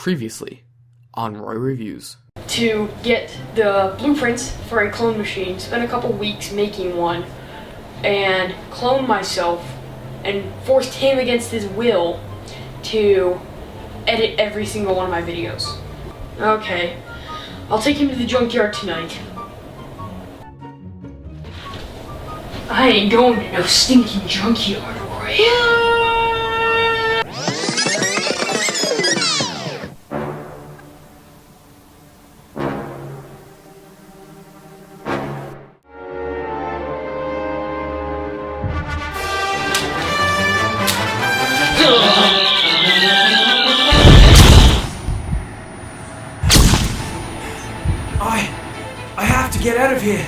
Previously on Roy Reviews. To get the blueprints for a clone machine, spent a couple weeks making one, and cloned myself, and forced him against his will to edit every single one of my videos. Okay, I'll take him to the junkyard tonight. I ain't going to no stinking junkyard, Roy. I have to get out of here.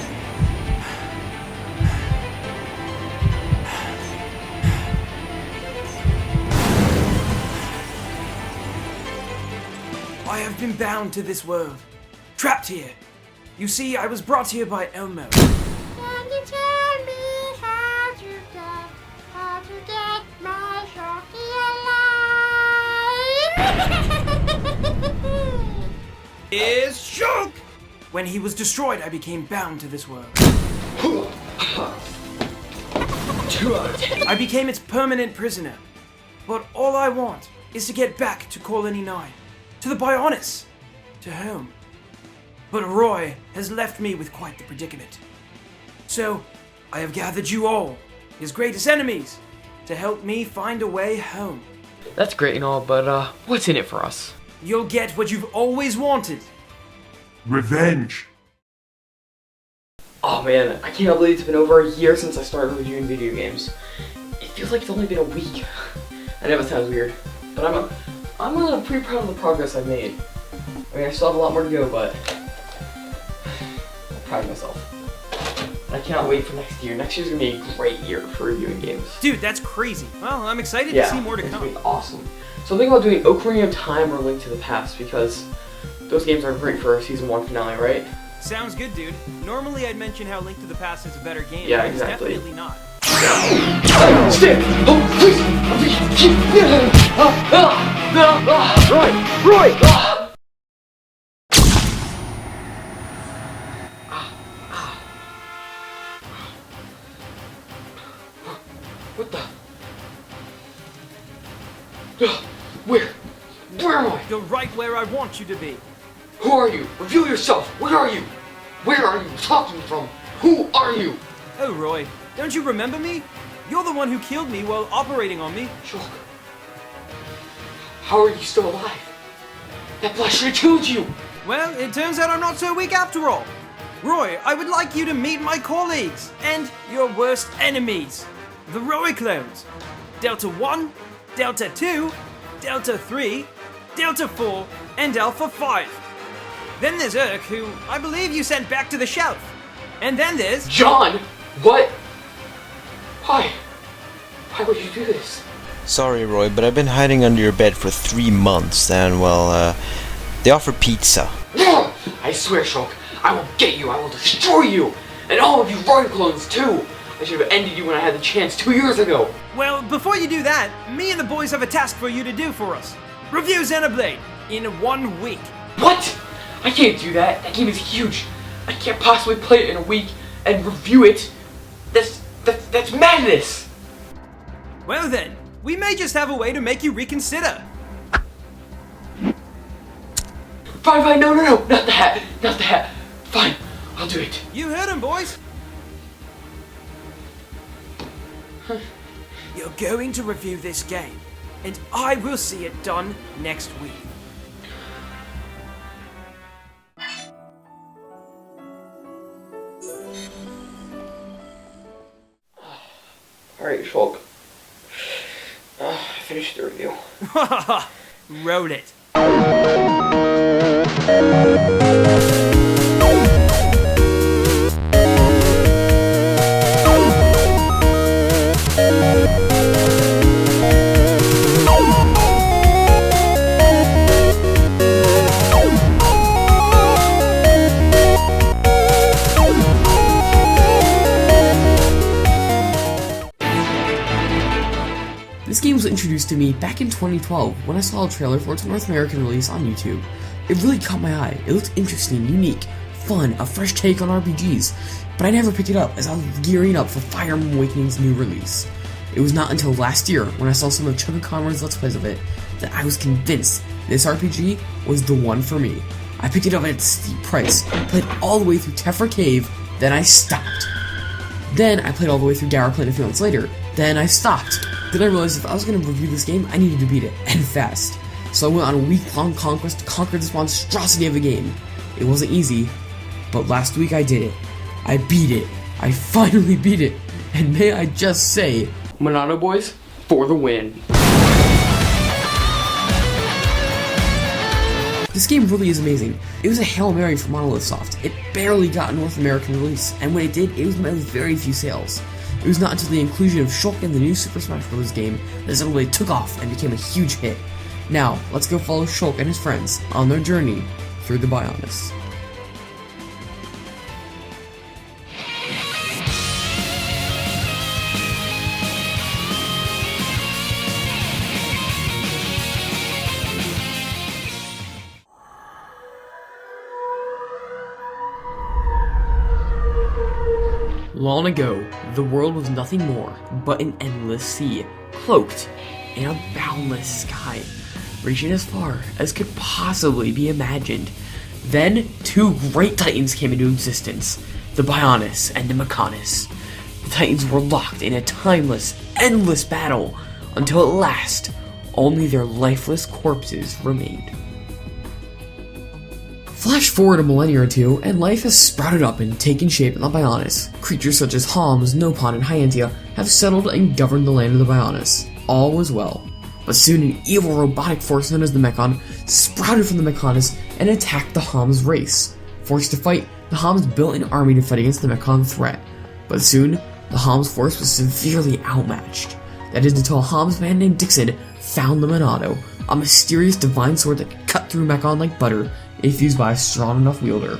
I have been bound to this world, trapped here. You see, I was brought here by Elmo. Can you tell me how to get my Shulky alive? Is Shulk! When he was destroyed, I became bound to this world. I became its permanent prisoner. But all I want is to get back to Colony 9, to the Bionis, to home. But Roy has left me with quite the predicament. So, I have gathered you all, his greatest enemies, to help me find a way home. That's great and all, but what's in it for us? You'll get what you've always wanted. Revenge. Oh man, I can't believe it's been over a year since I started reviewing video games. It feels like it's only been a week. I know it sounds weird, but I'm pretty proud of the progress I've made. I mean, I still have a lot more to go, but I'm proud of myself. I cannot wait for next year. Next year's gonna be a great year for reviewing games. Dude, that's crazy. Well, I'm excited to see more to it's come. gonna be awesome. So I'm thinking about doing Ocarina of Time or Link to the Past because those games are great for a Season 1 finale, right? Sounds good, dude. Normally I'd mention how Link to the Past is a better game, Yeah, but it's exactly. definitely not. Stick! Oh, please! Roy! What the? Where am I? You're right where I want you to be. Who are you? Reveal yourself! Where are you? Where are you talking from? Who are you? Oh, Roy, don't you remember me? You're the one who killed me while operating on me. Shulk. How are you still alive? That blast should have killed you! Well, it turns out I'm not so weak after all. Roy, I would like you to meet my colleagues and your worst enemies. The Roy clones. Delta 1, Delta 2, Delta 3, Delta 4, and Alpha 5. Then there's Urk, who I believe you sent back to the shelf. And then there's... John! What? Why? Why would you do this? Sorry, Roy, but I've been hiding under your bed for 3 months, and well, they offer pizza. I swear, Shulk, I will get you, I will destroy you! And all of you Roy clones, too! I should have ended you when I had the chance 2 years ago! Well, before you do that, me and the boys have a task for you to do for us. Review Xenoblade in 1 week. What? I can't do that. That game is huge. I can't possibly play it in a week and review it. That's madness! Well then, we may just have a way to make you reconsider. Fine, no, not that. Fine, I'll do it. You heard him, boys. You're going to review this game, and I will see it done next week. Alright, Shulk. I finished the review. Wrote it. This game was introduced to me back in 2012 when I saw a trailer for its North American release on YouTube. It really caught my eye. It looked interesting, unique, fun, a fresh take on RPGs, but I never picked it up as I was gearing up for Fire Emblem Awakening's new release. It was not until last year, when I saw some of Chuggaaconroy's Let's Plays of it, that I was convinced this RPG was the one for me. I picked it up at its steep price, played all the way through Tephra Cave, then I stopped. Then I played all the way through Dower Plain a few months later, then I stopped. Then I realized if I was going to review this game, I needed to beat it, and fast. So I went on a week-long conquest to conquer this monstrosity of a game. It wasn't easy, but last week I did it. I beat it. I finally beat it. And may I just say, Monado boys, for the win. this game really is amazing. It was a Hail Mary for Monolith Soft. It barely got a North American release, and when it did, it was met with very few sales. It was not until the inclusion of Shulk in the new Super Smash Bros. Game that Xenoblade took off and became a huge hit. Now, let's go follow Shulk and his friends on their journey through the Bionis. Long ago, the world was nothing more but an endless sea, cloaked in a boundless sky, reaching as far as could possibly be imagined. Then, two great titans came into existence, the Bionis and the Mechonis. The titans were locked in a timeless, endless battle, until at last, only their lifeless corpses remained. Flash forward a millennia or two, and life has sprouted up and taken shape in the Bionis. Creatures such as Homs, Nopon, and Hyantia have settled and governed the land of the Bionis. All was well. But soon an evil robotic force known as the Mechon sprouted from the Mechonis and attacked the Homs race. Forced to fight, the Homs built an army to fight against the Mechon threat. But soon, the Homs force was severely outmatched. That is until a Homs man named Dixon found the Monado, a mysterious divine sword that could cut through Mechon like butter if used by a strong enough wielder.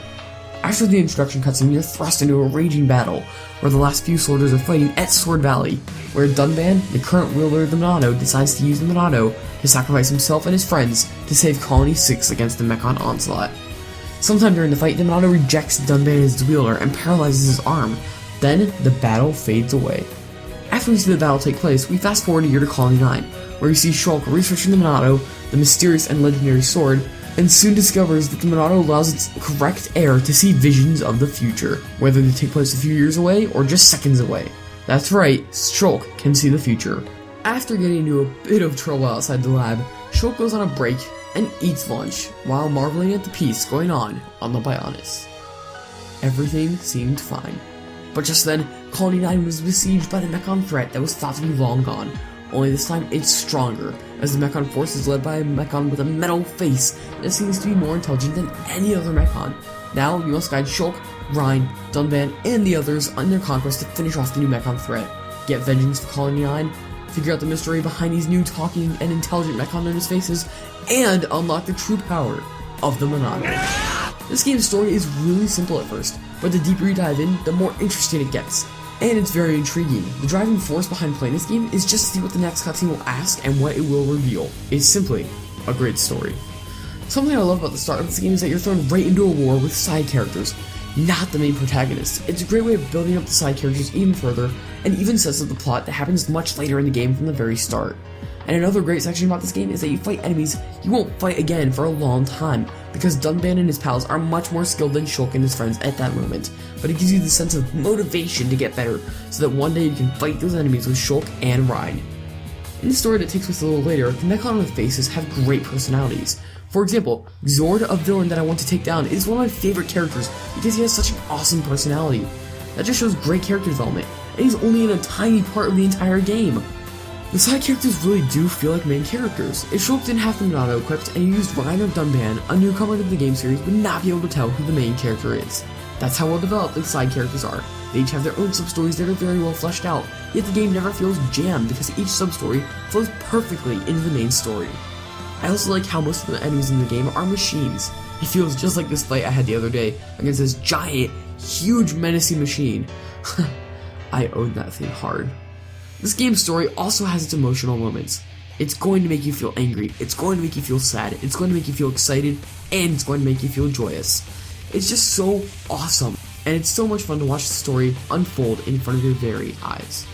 After the introduction cutscene, you're thrust into a raging battle, where the last few soldiers are fighting at Sword Valley, where Dunban, the current wielder of the Monado, decides to use the Monado to sacrifice himself and his friends to save Colony 6 against the Mechon onslaught. Sometime during the fight, the Monado rejects Dunban as its wielder and paralyzes his arm. Then, the battle fades away. After we see the battle take place, we fast forward a year to Colony 9, where we see Shulk researching the Monado, the mysterious and legendary sword, and soon discovers that the Monado allows its correct heir to see visions of the future, whether they take place a few years away or just seconds away. That's right, Shulk can see the future. After getting into a bit of trouble outside the lab, Shulk goes on a break and eats lunch, while marveling at the peace going on the Bionis. Everything seemed fine. But just then, Colony 9 was besieged by the Mechon threat that was thought to be long gone. Only this time, it's stronger, as the Mechon force is led by a Mechon with a metal face that seems to be more intelligent than any other Mechon. Now, you must guide Shulk, Rhine, Dunban, and the others on their conquest to finish off the new Mechon threat, get vengeance for Colony 9, figure out the mystery behind these new talking and intelligent Mechon known as faces, and unlock the true power of the Monado. This game's story is really simple at first, but the deeper you dive in, the more interesting it gets. And it's very intriguing. The driving force behind playing this game is just to see what the next cutscene will ask and what it will reveal. It's simply a great story. Something I love about the start of this game is that you're thrown right into a war with side characters, not the main protagonist. It's a great way of building up the side characters even further, and even sets up the plot that happens much later in the game from the very start. And another great section about this game is that you fight enemies you won't fight again for a long time, because Dunban and his pals are much more skilled than Shulk and his friends at that moment, but it gives you the sense of motivation to get better, so that one day you can fight those enemies with Shulk and Rhine. In the story that takes place a little later, the Mechon with faces have great personalities. For example, Zord, a villain that I want to take down, is one of my favorite characters because he has such an awesome personality. That just shows great character development, and he's only in a tiny part of the entire game. The side characters really do feel like main characters. If Shulk didn't have the Monado equipped and you used Rhine or Dunban, a newcomer to the game series would not be able to tell who the main character is. That's how well developed the side characters are. They each have their own sub-stories that are very well fleshed out, yet the game never feels jammed because each sub-story flows perfectly into the main story. I also like how most of the enemies in the game are machines. It feels just like this fight I had the other day against this giant, huge, menacing machine. I owned that thing hard. This game's story also has its emotional moments. It's going to make you feel angry, it's going to make you feel sad, it's going to make you feel excited, and it's going to make you feel joyous. It's just so awesome, and it's so much fun to watch the story unfold in front of your very eyes.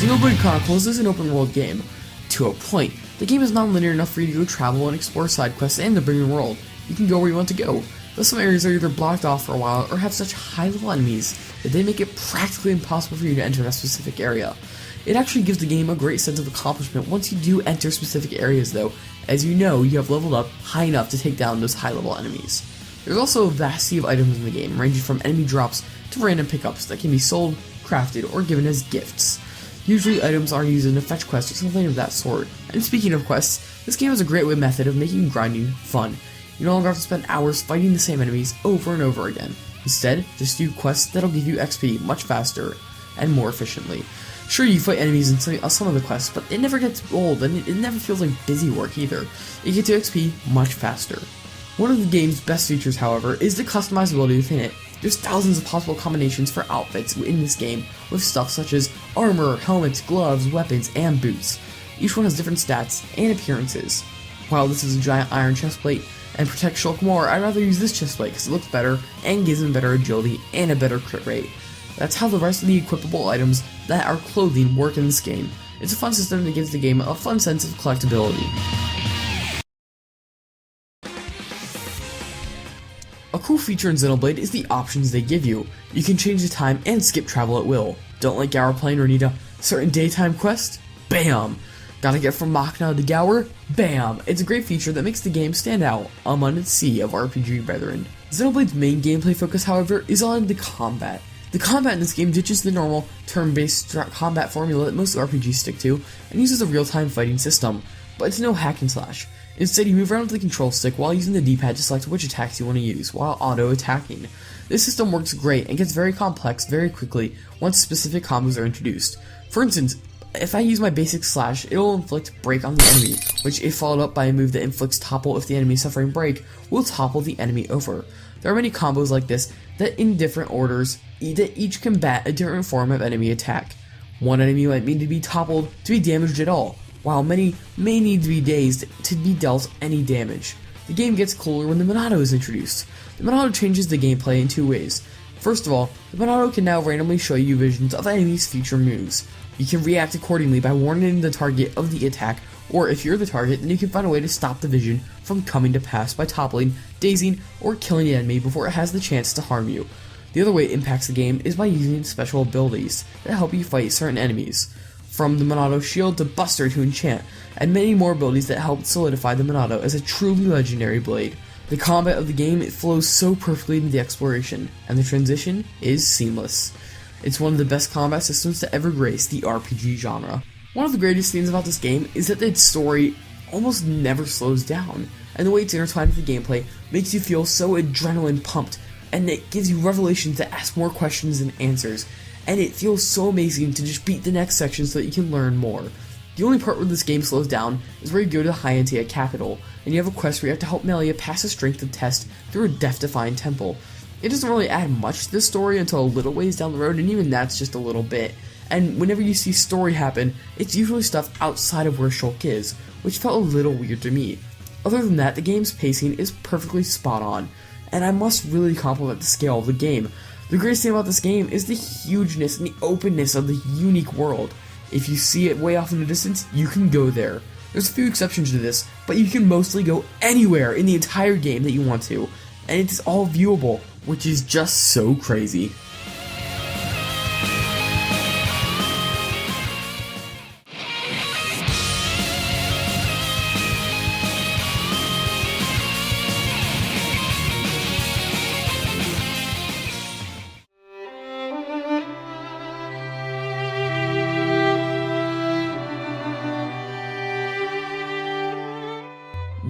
Xenoblade Chronicles is an open world game. To a point, the game is non-linear enough for you to go travel and explore side quests and the bigger world. You can go where you want to go, though some areas are either blocked off for a while or have such high level enemies that they make it practically impossible for you to enter that specific area. It actually gives the game a great sense of accomplishment once you do enter specific areas though, as you know you have leveled up high enough to take down those high level enemies. There's also a vast sea of items in the game, ranging from enemy drops to random pickups that can be sold, crafted, or given as gifts. Usually items are used in a fetch quest or something of that sort. And speaking of quests, this game has a great method of making grinding fun. You no longer have to spend hours fighting the same enemies over and over again. Instead, just do quests that'll give you XP much faster and more efficiently. Sure, you fight enemies in some of the quests, but it never gets old and it never feels like busy work either. You get to XP much faster. One of the game's best features, however, is the customizability within it. There's thousands of possible combinations for outfits in this game, with stuff such as armor, helmets, gloves, weapons, and boots. Each one has different stats and appearances. While this is a giant iron chestplate and protects Shulk more, I'd rather use this chestplate because it looks better and gives him better agility and a better crit rate. That's how the rest of the equipable items that are clothing work in this game. It's a fun system that gives the game a fun sense of collectability. A cool feature in Xenoblade is the options they give you. You can change the time and skip travel at will. Don't like Gower playing or need a certain daytime quest? Bam! Gotta get from Machna to Gower? Bam! It's a great feature that makes the game stand out among its sea of RPG brethren. Xenoblade's main gameplay focus, however, is on the combat. The combat in this game ditches the normal turn-based combat formula that most RPGs stick to and uses a real-time fighting system, but it's no hack and slash. Instead, you move around with the control stick while using the D-pad to select which attacks you want to use, while auto-attacking. This system works great and gets very complex very quickly once specific combos are introduced. For instance, if I use my basic slash, it'll inflict break on the enemy, which if followed up by a move that inflicts topple if the enemy is suffering break, will topple the enemy over. There are many combos like this that in different orders, that each combat a different form of enemy attack. One enemy might need to be toppled to be damaged at all, while many may need to be dazed to be dealt any damage. The game gets cooler when the Monado is introduced. The Monado changes the gameplay in two ways. First of all, the Monado can now randomly show you visions of enemies' future moves. You can react accordingly by warning the target of the attack, or if you're the target, then you can find a way to stop the vision from coming to pass by toppling, dazing, or killing the enemy before it has the chance to harm you. The other way it impacts the game is by using special abilities that help you fight certain enemies. From the Monado Shield to Buster to Enchant, and many more abilities that help solidify the Monado as a truly legendary blade. The combat of the game, it flows so perfectly into the exploration, and the transition is seamless. It's one of the best combat systems to ever grace the RPG genre. One of the greatest things about this game is that its story almost never slows down, and the way it's intertwined with the gameplay makes you feel so adrenaline pumped, and it gives you revelations that ask more questions than answers. And it feels so amazing to just beat the next section so that you can learn more. The only part where this game slows down is where you go to the Hyantia capital, and you have a quest where you have to help Melia pass a strength test through a death-defying temple. It doesn't really add much to the story until a little ways down the road, and even that's just a little bit. And whenever you see story happen, it's usually stuff outside of where Shulk is, which felt a little weird to me. Other than that, the game's pacing is perfectly spot on, and I must really compliment the scale of the game. The greatest thing about this game is the hugeness and the openness of the unique world. If you see it way off in the distance, you can go there. There's a few exceptions to this, but you can mostly go anywhere in the entire game that you want to, and it's all viewable, which is just so crazy.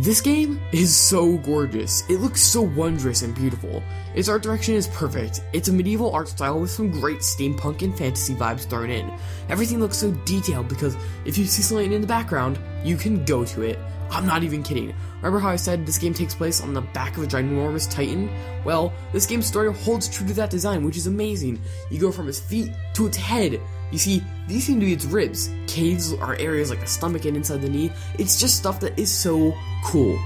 This game is so gorgeous. It looks so wondrous and beautiful. Its art direction is perfect. It's a medieval art style with some great steampunk and fantasy vibes thrown in. Everything looks so detailed because if you see something in the background, you can go to it. I'm not even kidding. Remember how I said this game takes place on the back of a ginormous titan? Well, this game's story holds true to that design, which is amazing. You go from its feet to its head. You see, these seem to be its ribs. Caves are areas like the stomach and inside the knee. It's just stuff that is so cool.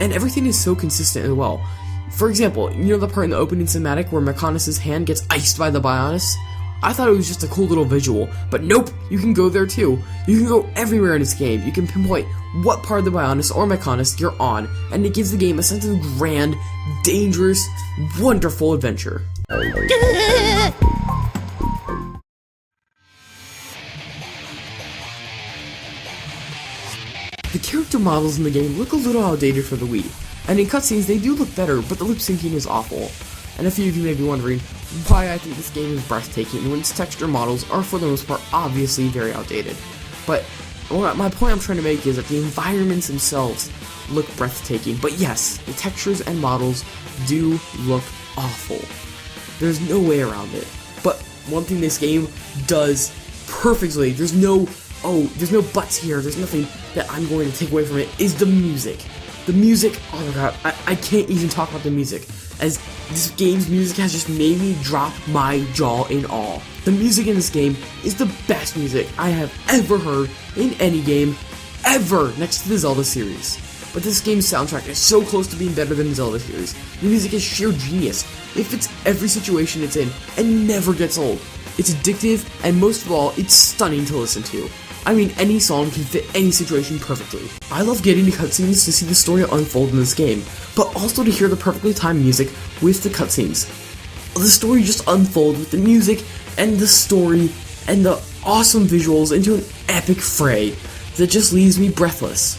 And everything is so consistent as well. For example, you know the part in the opening cinematic where Mechonis' hand gets iced by the Bionis? I thought it was just a cool little visual, but nope, you can go there too. You can go everywhere in this game. You can pinpoint what part of the Bionis or Mechonis you're on, and it gives the game a sense of grand, dangerous, wonderful adventure. The character models in the game look a little outdated for the Wii, and in cutscenes they do look better, but the lip syncing is awful. And a few of you may be wondering why I think this game is breathtaking when its texture models are for the most part obviously very outdated. But my point I'm trying to make is that the environments themselves look breathtaking, but yes, the textures and models do look awful. There's no way around it. But one thing this game does perfectly, there's no buts here, there's nothing that I'm going to take away from it, is the music. The music, oh my god, I can't even talk about the music, as this game's music has just made me drop my jaw in awe. The music in this game is the best music I have ever heard in any game, ever, next to the Zelda series. But this game's soundtrack is so close to being better than the Zelda series. The music is sheer genius. It fits every situation it's in, and never gets old. It's addictive, and most of all, it's stunning to listen to. I mean, any song can fit any situation perfectly. I love getting to cutscenes to see the story unfold in this game, but also to hear the perfectly timed music with the cutscenes. The story just unfolds with the music and the story and the awesome visuals into an epic fray that just leaves me breathless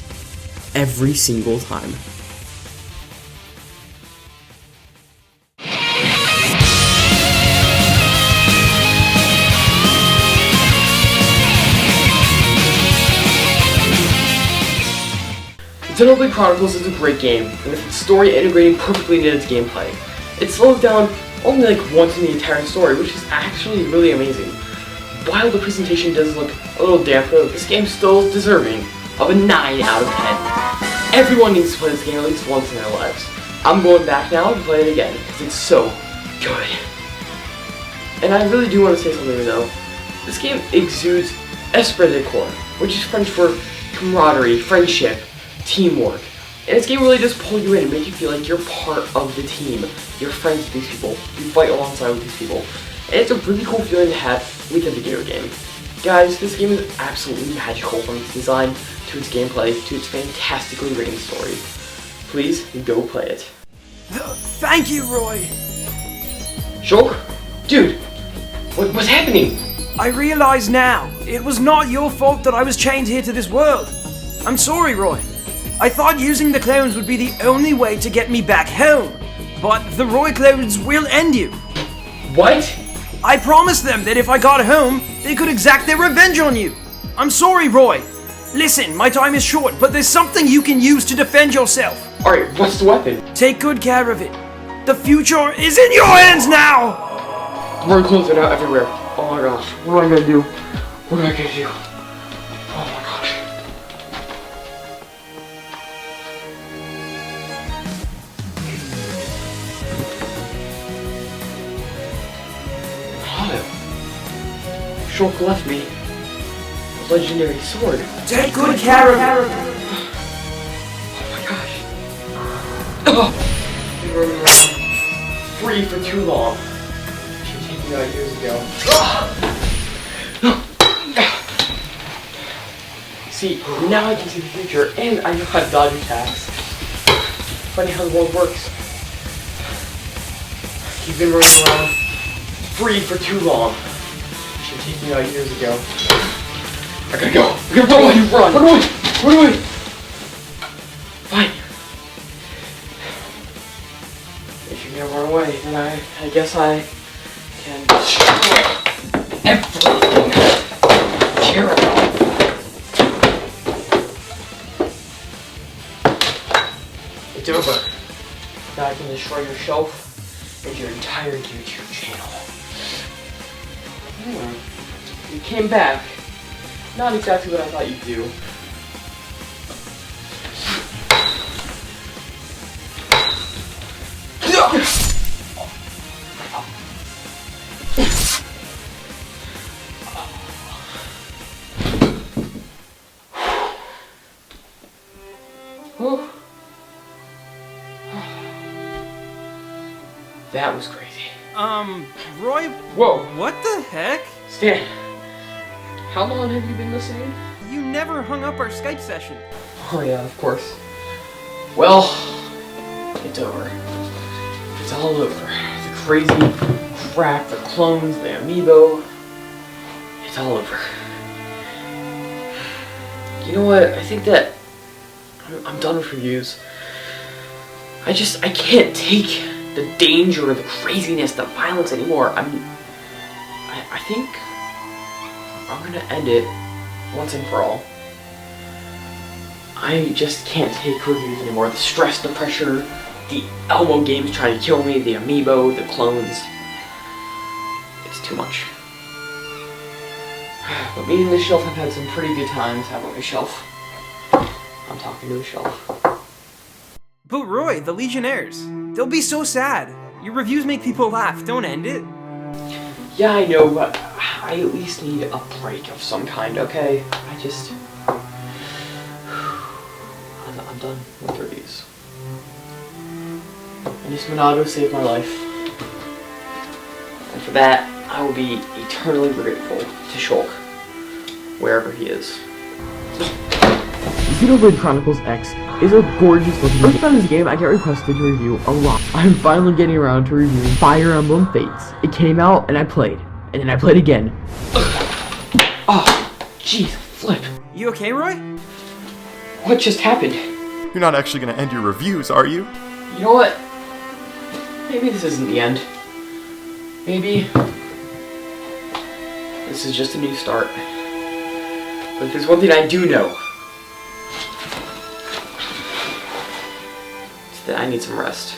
every single time. Xenoblade Chronicles is a great game, and with its story integrating perfectly into its gameplay. It slows down only like once in the entire story, which is actually really amazing. While the presentation does look a little damp though, this game still is deserving of a 9 out of 10. Everyone needs to play this game at least once in their lives. I'm going back now to play it again, because it's so good. And I really do want to say something though. This game exudes esprit de corps, which is French for camaraderie, friendship, teamwork. And this game really does pull you in and make you feel like you're part of the team. You're friends with these people. You fight alongside with these people. And it's a really cool feeling to have with a video game. Guys, this game is absolutely magical from its design, to its gameplay, to its fantastically written story. Please, go play it. Thank you, Roy. Shulk? Dude, what's happening? I realize now, it was not your fault that I was chained here to this world. I'm sorry, Roy. I thought using the clones would be the only way to get me back home, but the Roy clones will end you. What? I promised them that if I got home, they could exact their revenge on you. I'm sorry, Roy. Listen, my time is short, but there's something you can use to defend yourself. Alright, what's the weapon? Take good care of it. The future is in your hands now! The Roy clones are now everywhere. Oh my gosh, what am I gonna do? What am I gonna do? Oh my gosh. Shulk left me a legendary sword. Take good care of it. Oh my gosh. Oh. Been running around free for too long. Should have taken me out years ago. See, now I can see the future and I know how to dodge attacks. Funny how the world works. You've been running around free for too long. Should have taken me out years ago. I gotta go. I gotta run. Run away. Run away. Fine. If you're gonna run away, then I guess I can destroy everything I care about. It's over. Now I can destroy your shelf and your entire YouTube channel. You came back. Not exactly what I thought you'd do. That was crazy. Roy? Whoa! What the heck? Stan, how long have you been listening? You never hung up our Skype session. Oh yeah, of course. Well, it's over. It's all over. The crazy crap, the clones, the amiibo. It's all over. You know what? I think that I'm done with reviews. I can't take the danger, the craziness, the violence anymore. I think I'm gonna end it once and for all. I just can't take reviews anymore. The stress, the pressure, the Elmo games trying to kill me, the amiibo, the clones. It's too much. But me and the shelf have had some pretty good times, haven't we, shelf? I'm talking to the shelf. But Roy, the Legionnaires, they'll be so sad. Your reviews make people laugh. Don't end it. Yeah, I know, but I at least need a break of some kind, okay? I'm done with reviews. And this Monado saved my life. And for that, I will be eternally grateful to Shulk, wherever he is. Xenoblade Chronicles X is a gorgeous looking game. First time this game, I get requested to review a lot. I'm finally getting around to reviewing Fire Emblem Fates. It came out and I played, and then I played again. Oh, jeez, flip. You okay, Roy? What just happened? You're not actually gonna end your reviews, are you? You know what? Maybe this isn't the end. Maybe this is just a new start. But if there's one thing I do know, it's that I need some rest.